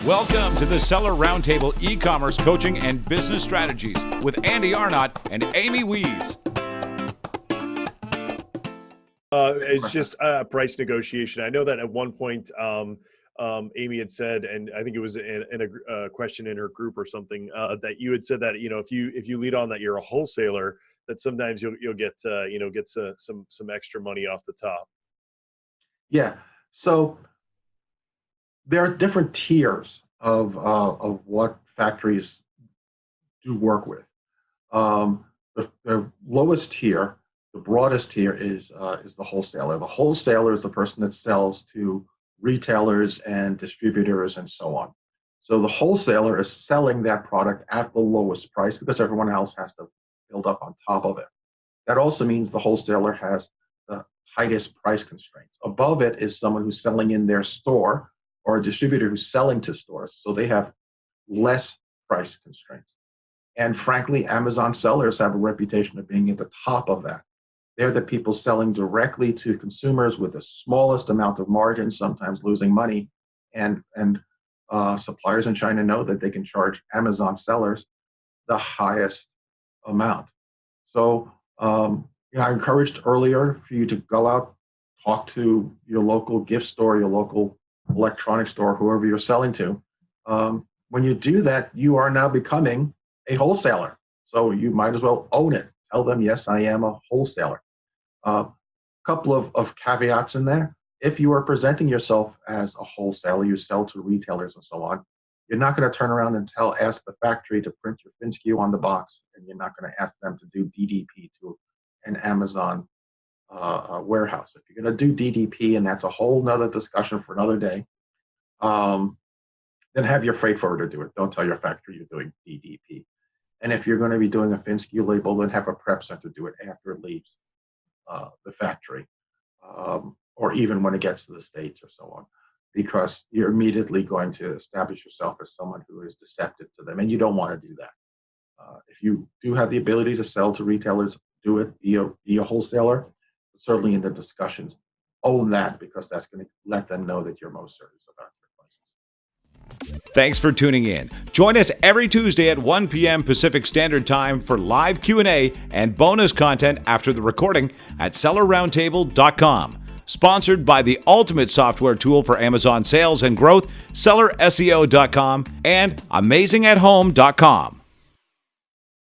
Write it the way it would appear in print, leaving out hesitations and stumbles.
Welcome to the Seller Roundtable e-commerce coaching and business strategies with Andy Arnott and Amy Wees. It's just price negotiation. I know that at one point, Amy had said, and I think it was in a question in her group or something, that you had said that if you lead on that you're a wholesaler, that sometimes you'll get some extra money off the top. Yeah. So there are different tiers of what factories do work with. The lowest tier, the broadest tier is the wholesaler. The wholesaler is the person that sells to retailers and distributors and so on. So the wholesaler is selling that product at the lowest price because everyone else has to build up on top of it. That also means the wholesaler has the tightest price constraints. Above it is someone who's selling in their store or a distributor who's selling to stores. So they have less price constraints. And frankly, Amazon sellers have a reputation of being at the top of that. They're the people selling directly to consumers with the smallest amount of margin, sometimes losing money. And suppliers in China know that they can charge Amazon sellers the highest amount. So I encouraged earlier for you to go out, talk to your local gift store, your local electronics store, whoever you're selling to. When you do that, you are now becoming a wholesaler. So you might as well own it. Tell them, yes, I am a wholesaler. A couple of caveats in there. If you are presenting yourself as a wholesaler, you sell to retailers and so on, you're not going to turn around and ask the factory to print your FinSKU on the box, and you're not going to ask them to do DDP to an Amazon warehouse. If you're going to do DDP, and that's a whole nother discussion for another day, then have your freight forwarder do it. Don't tell your factory you're doing DDP. And if you're going to be doing a FinSKU label, then have a prep center do it after it leaves the factory, or even when it gets to the States or so on, because you're immediately going to establish yourself as someone who is deceptive to them, and you don't want to do that. If you do have the ability to sell to retailers, do it, be a wholesaler. Certainly in the discussions, own that, because that's going to let them know that you're most serious about your prices. Thanks for tuning in. Join us every Tuesday at 1 p.m. Pacific Standard Time for live Q&A and bonus content after the recording at SellerRoundtable.com. Sponsored by the ultimate software tool for Amazon sales and growth, SellerSEO.com and AmazingAtHome.com.